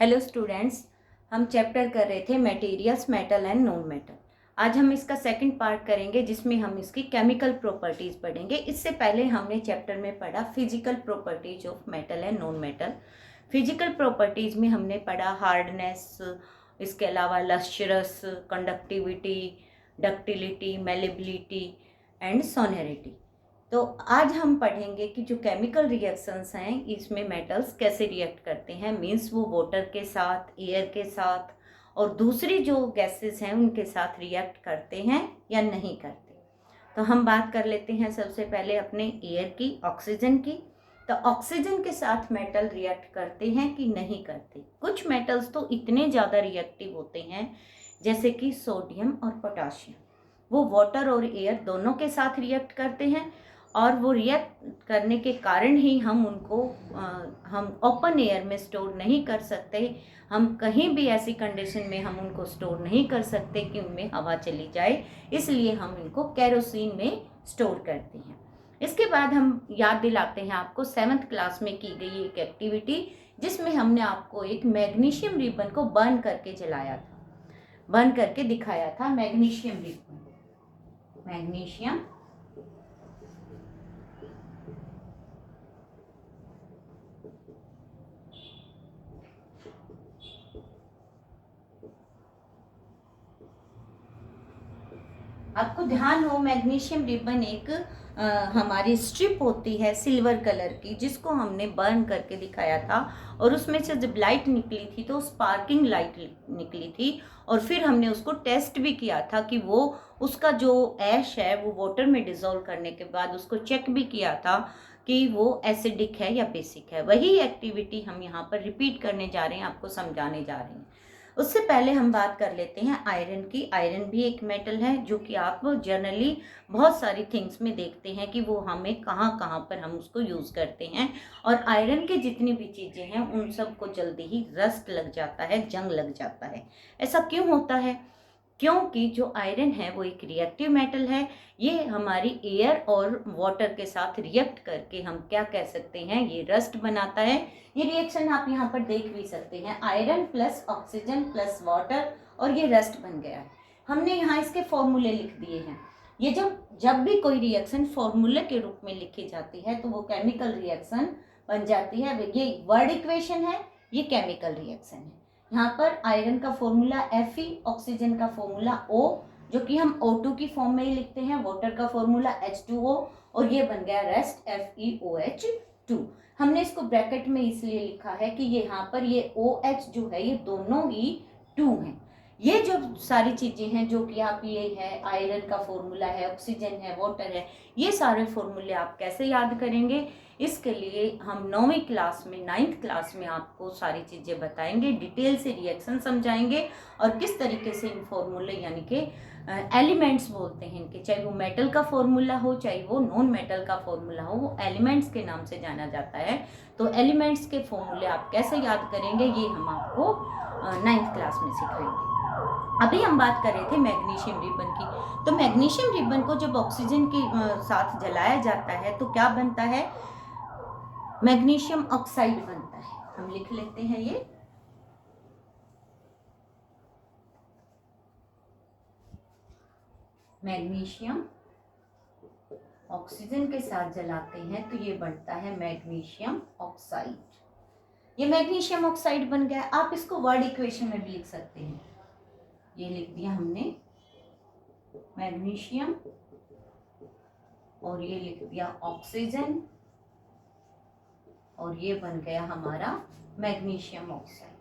Hello students, हम chapter कर रहे थे materials, metal and non metal. आज हम इसका सेकंड पार्ट करेंगे जिसमें हम इसकी केमिकल प्रॉपर्टीज पढ़ेंगे। इससे पहले हमने चैप्टर में पढ़ा physical properties of metal and non metal. Physical properties में हमने पढ़ा हार्डनेस, इसके अलावा lustrous, conductivity, ductility, malleability and sonority. तो आज हम पढ़ेंगे कि जो केमिकल रिएक्शंस हैं इसमें मेटल्स कैसे रिएक्ट करते हैं, मींस वो वाटर के साथ, एयर के साथ और दूसरी जो गैसेस हैं उनके साथ रिएक्ट करते हैं या नहीं करते। तो हम बात कर लेते हैं सबसे पहले अपने एयर की, ऑक्सीजन की। तो ऑक्सीजन के साथ मेटल रिएक्ट करते हैं कि नहीं करते। कुछ मेटल्स तो इतने ज़्यादा रिएक्टिव होते हैं जैसे कि सोडियम और पोटाशियम, वो वाटर और एयर दोनों के साथ रिएक्ट करते हैं और वो रिएक्ट करने के कारण ही हम उनको हम ओपन एयर में स्टोर नहीं कर सकते। हम कहीं भी ऐसी कंडीशन में हम उनको स्टोर नहीं कर सकते कि उनमें हवा चली जाए, इसलिए हम इनको केरोसिन में स्टोर करते हैं। इसके बाद हम याद दिलाते हैं आपको 7th क्लास में की गई एक एक्टिविटी जिसमें हमने आपको एक मैग्नीशियम रिबन को बर्न करके जलाया था, बर्न करके दिखाया था। मैग्नीशियम रिबन, मैग्नीशियम आपको ध्यान हो, मैग्नीशियम रिबन एक हमारी स्ट्रिप होती है सिल्वर कलर की जिसको हमने बर्न करके दिखाया था और उसमें से जब लाइट निकली थी तो स्पार्किंग लाइट निकली थी और फिर हमने उसको टेस्ट भी किया था कि वो उसका जो ऐश है वो वाटर में डिजोल्व करने के बाद उसको चेक भी किया था कि वो एसिडिक है या बेसिक है। वही एक्टिविटी हम यहाँ पर रिपीट करने जा रहे हैं, आपको समझाने जा रहे हैं। उससे पहले हम बात कर लेते हैं आयरन की। आयरन भी एक मेटल है जो कि आप जनरली बहुत सारी थिंग्स में देखते हैं कि वो हमें कहाँ कहाँ पर हम उसको यूज़ करते हैं। और आयरन के जितनी भी चीज़ें हैं उन सबको जल्दी ही रस्ट लग जाता है, जंग लग जाता है। ऐसा क्यों होता है? क्योंकि जो आयरन है वो एक रिएक्टिव मेटल है। ये हमारी एयर और वाटर के साथ रिएक्ट करके हम क्या कह सकते हैं, ये रस्ट बनाता है। ये रिएक्शन आप यहाँ पर देख भी सकते हैं, iron plus oxygen plus water, और ये रस्ट बन गया है। हमने यहाँ इसके फॉर्मूले लिख दिए हैं। ये जब भी कोई रिएक्शन फॉर्मूले के रूप में लिखी जाती है तो वो केमिकल रिएक्शन बन जाती है। ये वर्ड इक्वेशन है, ये केमिकल रिएक्शन है। यहाँ पर आयरन का फॉर्मूला Fe, ऑक्सीजन का फॉर्मूला O, जो कि हम O2 की फॉर्म में ही लिखते हैं, वाटर का फॉर्मूला H2O, और ये बन गया रेस्ट FeOH2। हमने इसको ब्रैकेट में इसलिए लिखा है कि ये यहाँ पर ये OH जो है ये दोनों ही 2 हैं। ये जो सारी चीजें हैं जो कि आप, ये है आयरन का फॉर्मूला है, ऑक्सीजन है, वाटर है, ये सारे फॉर्मूले आप कैसे याद करेंगे? इसके लिए हम 9वीं क्लास में, 9th क्लास में आपको सारी चीजें बताएंगे, डिटेल से रिएक्शन समझाएंगे और किस तरीके से इन फॉर्मूले यानी कि एलिमेंट्स बोलते हैं इनके, चाहे वो मेटल का फॉर्मूला हो चाहे वो नॉन मेटल का फॉर्मूला हो, वो एलिमेंट्स के नाम से जाना जाता है। तो एलिमेंट्स के फॉर्मूले आप कैसे याद करेंगे ये हम आपको 9th क्लास में सिखाएंगे। अभी हम बात कर रहे थे मैग्नीशियम रिबन की। तो मैग्नीशियम रिबन को जब ऑक्सीजन के साथ जलाया जाता है तो क्या बनता है? मैग्नीशियम ऑक्साइड बनता है। हम लिख लेते हैं ये मैग्नीशियम ऑक्सीजन के साथ जलाते हैं तो ये बनता है मैग्नीशियम ऑक्साइड। ये मैग्नीशियम ऑक्साइड बन गया। आप इसको वर्ड इक्वेशन में भी लिख सकते हैं। ये लिख दिया हमने मैग्नीशियम और ये लिख दिया ऑक्सीजन और ये बन गया हमारा मैग्नीशियम ऑक्साइड।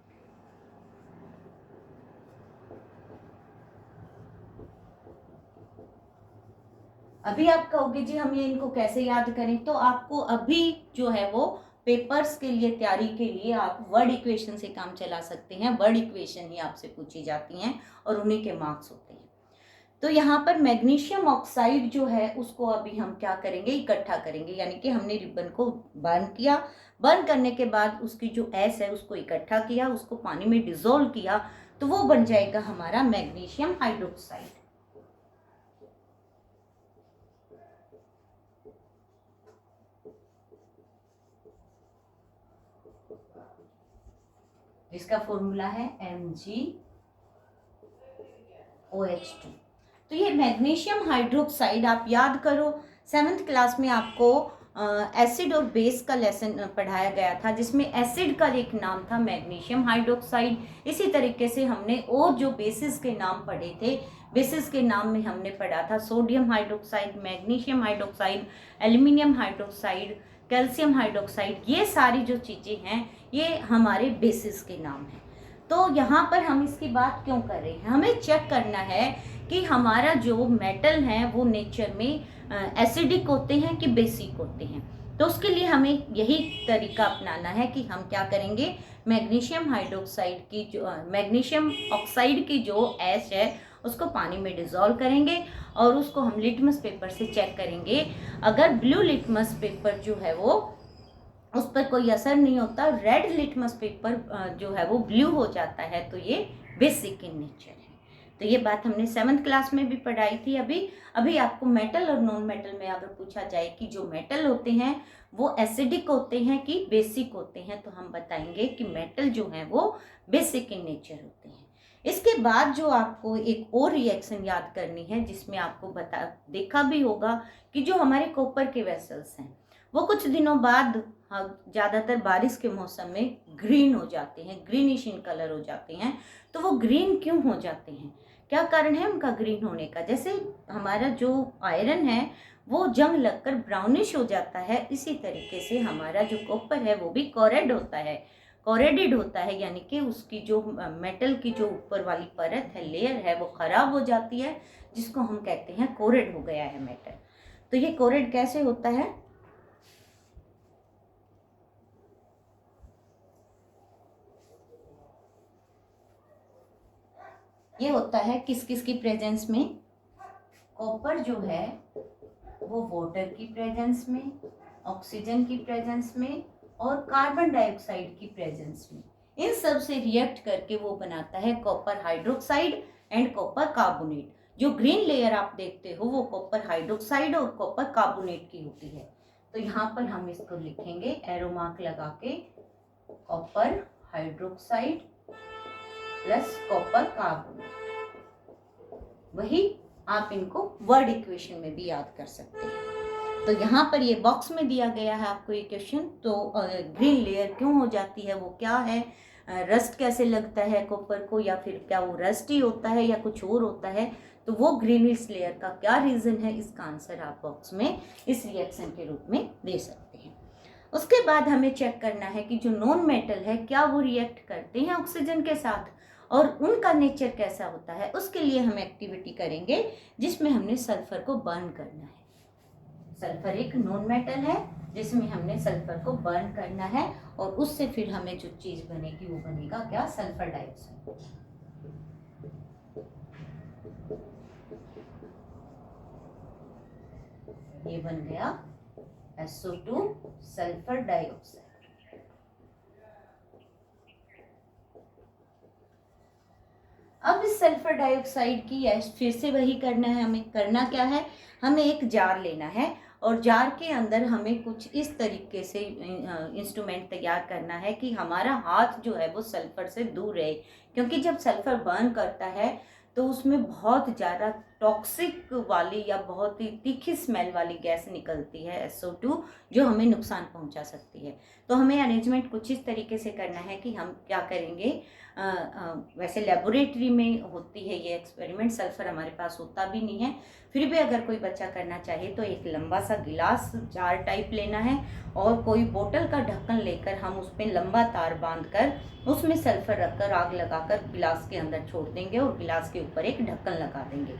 अभी आप कहोगे जी हम ये इनको कैसे याद करें, तो आपको अभी जो है वो पेपर्स के लिए, तैयारी के लिए आप वर्ड इक्वेशन से काम चला सकते हैं। वर्ड इक्वेशन ही आपसे पूछी जाती हैं और उन्हीं के मार्क्स होते हैं। तो यहाँ पर मैग्नीशियम ऑक्साइड जो है उसको अभी हम क्या करेंगे, इकट्ठा करेंगे। यानी कि हमने रिबन को बर्न किया, बर्न करने के बाद उसकी जो एस है उसको इकट्ठा किया, उसको पानी में डिजोल्व किया, तो वो बन जाएगा हमारा मैग्नीशियम हाइड्रोक्साइड। इसका फॉर्मूला है MgOH2। तो ये मैग्नीशियम हाइड्रोक्साइड आप याद करो, 7th क्लास में आपको एसिड और बेस का लेसन पढ़ाया गया था, जिसमें एसिड का एक नाम था मैग्नीशियम हाइड्रोक्साइड। इसी तरीके से हमने और जो बेसिस के नाम पढ़े थे, बेसिस के नाम में हमने पढ़ा था sodium hydroxide, magnesium hydroxide, aluminium hydroxide, calcium hydroxide. ये सारी जो चीज़ें हैं ये हमारे बेसिस के नाम हैं। तो यहाँ पर हम इसकी बात क्यों कर रहे हैं, हमें चेक करना है कि हमारा जो मेटल है वो नेचर में एसिडिक होते हैं कि बेसिक होते हैं। तो उसके लिए हमें यही तरीका अपनाना है कि हम क्या करेंगे, मैग्नीशियम हाइड्रोक्साइड की जो मैग्नीशियम ऑक्साइड की जो ऐश है उसको पानी में डिज़ोल्व करेंगे और उसको हम लिटमस पेपर से चेक करेंगे। अगर ब्लू लिटमस पेपर जो है वो उस पर कोई असर नहीं होता, रेड लिटमस पेपर जो है वो ब्लू हो जाता है, तो ये बेसिक इन नेचर है। तो ये बात हमने 7th क्लास में भी पढ़ाई थी। अभी आपको मेटल और नॉन मेटल में अगर पूछा जाए कि जो मेटल होते हैं वो एसिडिक होते हैं कि बेसिक होते हैं, तो हम बताएंगे कि मेटल जो है वो बेसिक इन नेचर होते हैं। इसके बाद जो आपको एक और रिएक्शन याद करनी है, जिसमें आपको देखा भी होगा कि जो हमारे कॉपर के वेसल्स हैं वो कुछ दिनों बाद, ज़्यादातर बारिश के मौसम में ग्रीन हो जाते हैं, ग्रीनिश इन कलर हो जाते हैं। तो वो ग्रीन क्यों हो जाते हैं, क्या कारण है उनका ग्रीन होने का? जैसे हमारा जो आयरन है वो जंग लगकर ब्राउनिश हो जाता है, इसी तरीके से हमारा जो कॉपर है वो भी कोरेड होता है, कोरेडेड होता है, यानी कि उसकी जो मेटल की जो ऊपर वाली परत है, लेयर है, वो खराब हो जाती है, जिसको हम कहते हैं कोरेड हो गया है मेटल। तो ये कोरेड कैसे होता है, ये होता है किस किस की प्रेजेंस में? कॉपर जो है वो वाटर की प्रेजेंस में, ऑक्सीजन की प्रेजेंस में और कार्बन डाइऑक्साइड की प्रेजेंस में, इन सब से रिएक्ट करके वो बनाता है copper hydroxide and copper carbonate. जो ग्रीन लेयर आप देखते हो वो कॉपर हाइड्रोक्साइड और कॉपर कार्बोनेट की होती है। तो यहाँ पर हम इसको लिखेंगे एरो मार्क लगा के, copper hydroxide plus copper carbonate. वही आप इनको वर्ड इक्वेशन में भी याद कर सकते हैं। तो यहाँ पर ये बॉक्स में दिया गया है आपको ये क्वेश्चन। तो ग्रीन लेयर क्यों हो जाती है, वो क्या है, रस्ट कैसे लगता है कॉपर को, या फिर क्या वो रस्ट ही होता है या कुछ और होता है, तो वो ग्रीनिश लेयर का क्या रीज़न है, इसका आंसर आप बॉक्स में इस रिएक्शन के रूप में दे सकते हैं। उसके बाद हमें चेक करना है कि जो नॉन मेटल है क्या वो रिएक्ट करते हैं ऑक्सीजन के साथ और उनका नेचर कैसा होता है। उसके लिए हम एक्टिविटी करेंगे जिसमें हमने सल्फर को बर्न करना है। सल्फर एक नॉन मेटल है जिसमें हमने सल्फर को बर्न करना है और उससे फिर हमें जो चीज बनेगी वो बनेगा क्या, सल्फर डाइऑक्साइड। ये बन गया SO2 सल्फर डाइऑक्साइड। अब इस सल्फर डाइऑक्साइड की फिर से वही करना है। हमें करना क्या है, हमें एक जार लेना है और जार के अंदर हमें कुछ इस तरीके से इंस्ट्रूमेंट तैयार करना है कि हमारा हाथ जो है वो सल्फर से दूर रहे, क्योंकि जब सल्फर बर्न करता है तो उसमें बहुत ज़्यादा टॉक्सिक वाली या बहुत ही तीखी स्मेल वाली गैस निकलती है SO2, जो हमें नुकसान पहुंचा सकती है। तो हमें अरेंजमेंट कुछ इस तरीके से करना है कि हम क्या करेंगे, वैसे लेबोरेटरी में होती है ये एक्सपेरिमेंट, सल्फर हमारे पास होता भी नहीं है, फिर भी अगर कोई बच्चा करना चाहे तो एक लंबा सा गिलास जार टाइप लेना है और कोई बोतल का ढक्कन लेकर हम उस पर लंबा तार बांधकर उसमें सल्फर रखकर आग लगाकर गिलास के अंदर छोड़ देंगे और गिलास के ऊपर एक ढक्कन लगा देंगे।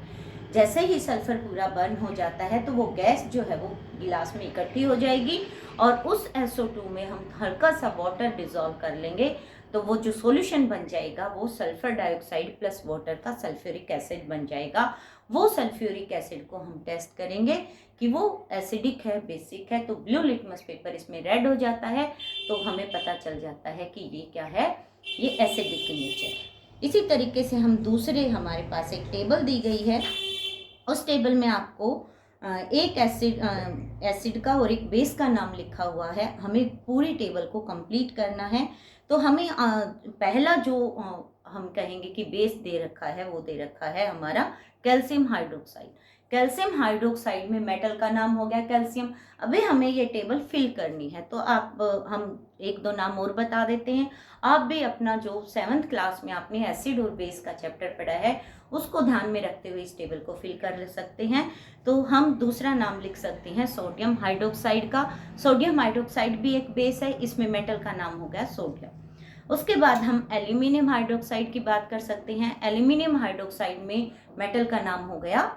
जैसे ही सल्फर पूरा बर्न हो जाता है तो वो गैस जो है वो गिलास में इकट्ठी हो जाएगी और उस SO2 में हम हल्का सा वाटर डिजोल्व कर लेंगे, तो वो जो सॉल्यूशन बन जाएगा वो सल्फर डाइऑक्साइड प्लस वाटर का सल्फ्यूरिक एसिड बन जाएगा। वो सल्फ्यूरिक एसिड को हम टेस्ट करेंगे कि वो एसिडिक है, बेसिक है। तो ब्लू लिटमस पेपर इसमें रेड हो जाता है, तो हमें पता चल जाता है कि ये क्या है, ये एसिडिक in नेचर है। इसी तरीके से हम दूसरे, हमारे पास एक टेबल दी गई है, उस टेबल में आपको एक एसिड का और एक बेस का नाम लिखा हुआ है। हमें पूरी टेबल को कंप्लीट करना है। तो हमें पहला जो हम कहेंगे कि बेस दे रखा है वो दे रखा है हमारा कैल्शियम हाइड्रोक्साइड। कैल्शियम हाइड्रोक्साइड में मेटल का नाम हो गया कैल्शियम। अभी हमें ये टेबल फिल करनी है, तो हम एक दो नाम और बता देते हैं। आप भी अपना जो 7th क्लास में आपने एसिड और बेस का चैप्टर पढ़ा है उसको ध्यान में रखते हुए इस टेबल को फिल कर सकते हैं। तो हम दूसरा नाम लिख सकते हैं सोडियम हाइड्रोक्साइड का। सोडियम हाइड्रोक्साइड भी एक बेस है, इसमें मेटल का नाम हो गया सोडियम। उसके बाद हम एल्यूमिनियम हाइड्रोक्साइड की बात कर सकते हैं। एल्यूमिनियम हाइड्रोक्साइड में मेटल का नाम हो गया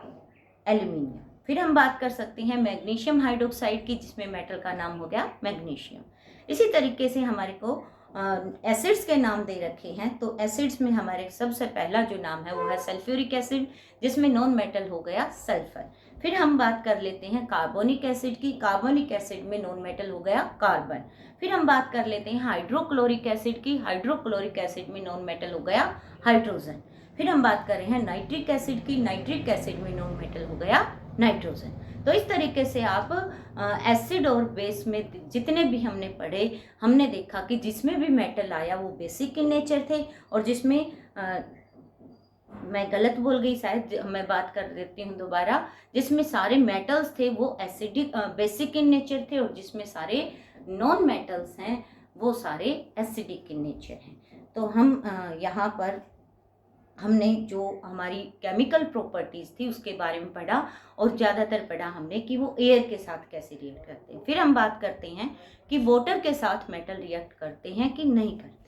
एल्यूमिनियम। फिर हम बात कर सकते हैं मैग्नीशियम हाइड्रोक्साइड की, जिसमें मेटल का नाम हो गया मैग्नीशियम। इसी तरीके से हमारे को एसिड्स के नाम दे रखे हैं। तो एसिड्स में हमारे सबसे पहला जो नाम है वो है सल्फ्यूरिक एसिड, जिसमें नॉन मेटल हो गया सल्फर। फिर हम बात कर लेते हैं कार्बोनिक एसिड की। कार्बोनिक एसिड में नॉन मेटल हो गया कार्बन। फिर हम बात कर लेते हैं हाइड्रोक्लोरिक एसिड की। हाइड्रोक्लोरिक एसिड में नॉन मेटल हो गया हाइड्रोजन। फिर हम बात कर रहे हैं नाइट्रिक एसिड की। नाइट्रिक एसिड में नॉन मेटल हो गया नाइट्रोजन। तो इस तरीके से आप एसिड और बेस में जितने भी हमने पढ़े, हमने देखा कि जिसमें भी मेटल आया वो बेसिक इन नेचर थे, और जिसमें मैं गलत बोल गई शायद, मैं बात कर देती हूँ दोबारा, जिसमें सारे मेटल्स थे वो एसिडिक बेसिक इन नेचर थे, और जिसमें सारे नॉन मेटल्स हैं वो सारे एसिडिक इन नेचर हैं। तो हम यहाँ पर हमने जो हमारी केमिकल प्रॉपर्टीज़ थी उसके बारे में पढ़ा, और ज़्यादातर पढ़ा हमने कि वो एयर के साथ कैसे रिएक्ट करते हैं। फिर हम बात करते हैं कि वाटर के साथ मेटल रिएक्ट करते हैं कि नहीं करते।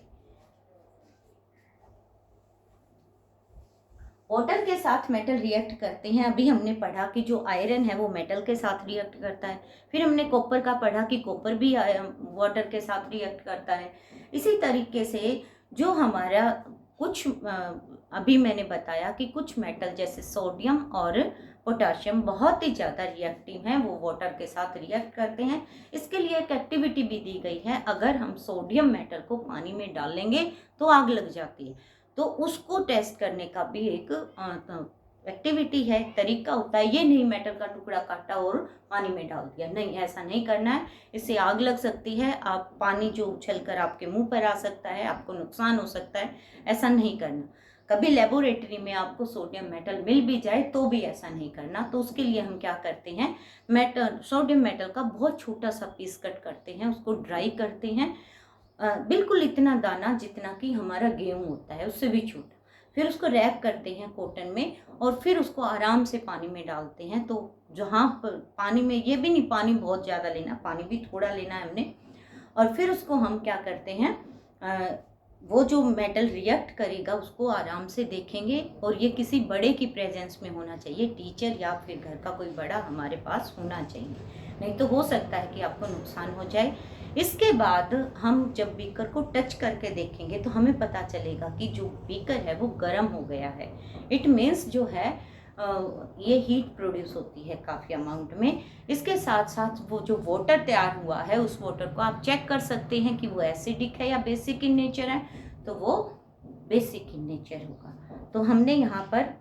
वाटर के साथ मेटल रिएक्ट करते हैं। अभी हमने पढ़ा कि जो आयरन है वो मेटल के साथ रिएक्ट करता है। फिर हमने कॉपर का पढ़ा कि कॉपर भी वाटर के साथ रिएक्ट करता है। इसी तरीके से जो हमारा कुछ अभी मैंने बताया कि कुछ मेटल जैसे सोडियम और पोटाशियम बहुत ही ज़्यादा रिएक्टिव हैं, वो वाटर के साथ रिएक्ट करते हैं। इसके लिए एक एक्टिविटी भी दी गई है। अगर हम सोडियम मेटल को पानी में डालेंगे तो आग लग जाती है, तो उसको टेस्ट करने का भी एक एक्टिविटी है, तरीका होता है। ये नहीं मेटल का टुकड़ा काटा और पानी में डाल दिया, नहीं, ऐसा नहीं करना है। इससे आग लग सकती है, आप पानी जो उछलकर आपके मुंह पर आ सकता है, आपको नुकसान हो सकता है, ऐसा नहीं करना। कभी लेबोरेटरी में आपको सोडियम मेटल मिल भी जाए तो भी ऐसा नहीं करना। तो उसके लिए हम क्या करते हैं, सोडियम मेटल का बहुत छोटा सा पीस कट करते हैं, उसको ड्राई करते हैं, बिल्कुल इतना दाना जितना कि हमारा गेहूं होता है, उससे भी छोटा। फिर उसको रैप करते हैं कॉटन में, और फिर उसको आराम से पानी में डालते हैं। तो जहाँ पानी में, ये भी नहीं पानी बहुत ज़्यादा लेना, पानी भी थोड़ा लेना है हमने। और फिर उसको हम क्या करते हैं, वो जो मेटल रिएक्ट करेगा उसको आराम से देखेंगे, और ये किसी बड़े की प्रेजेंस में होना चाहिए, टीचर या फिर घर का कोई बड़ा हमारे पास होना चाहिए, नहीं तो हो सकता है कि आपको नुकसान हो जाए। इसके बाद हम जब बीकर को टच करके देखेंगे तो हमें पता चलेगा कि जो बीकर है वो गर्म हो गया है। इट मीन्स जो है ये हीट प्रोड्यूस होती है काफ़ी अमाउंट में। इसके साथ साथ वो जो वाटर तैयार हुआ है उस वाटर को आप चेक कर सकते हैं कि वो एसिडिक है या बेसिक इन नेचर है, तो वो बेसिक इन नेचर होगा। तो हमने यहाँ पर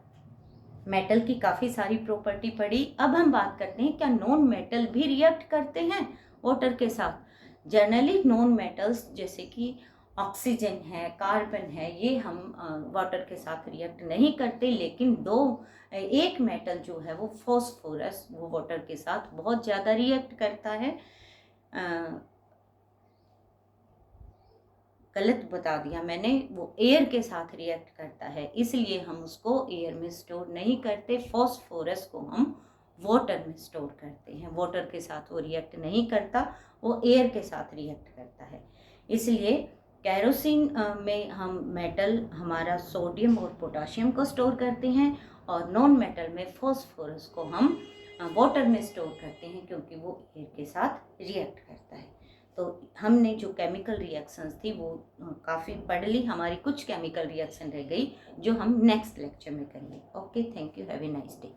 मेटल की काफ़ी सारी प्रॉपर्टी पढ़ी। अब हम बात करते हैं क्या नॉन मेटल भी रिएक्ट करते हैं वाटर के साथ। जनरली नॉन मेटल्स जैसे कि ऑक्सीजन है, कार्बन है, ये हम वाटर के साथ रिएक्ट नहीं करते, लेकिन एक मेटल जो है वो फॉस्फोरस, वो वाटर के साथ बहुत ज़्यादा रिएक्ट करता है। गलत बता दिया मैंने, वो एयर के साथ रिएक्ट करता है, इसलिए हम उसको एयर में स्टोर नहीं करते। फॉस्फोरस को हम वाटर में स्टोर करते हैं। वाटर के साथ वो रिएक्ट नहीं करता, वो एयर के साथ रिएक्ट करता है। इसलिए कैरोसिन में हम मेटल हमारा सोडियम और पोटाशियम को स्टोर करते हैं, और नॉन मेटल में फॉस्फोरस को हम वाटर में स्टोर करते हैं, क्योंकि वो एयर के साथ रिएक्ट करता है। तो हमने जो केमिकल रिएक्शंस थी वो काफ़ी पढ़ ली। हमारी कुछ केमिकल रिएक्शन रह गई जो हम नेक्स्ट लेक्चर में करेंगे। Okay, thank you, have a nice day.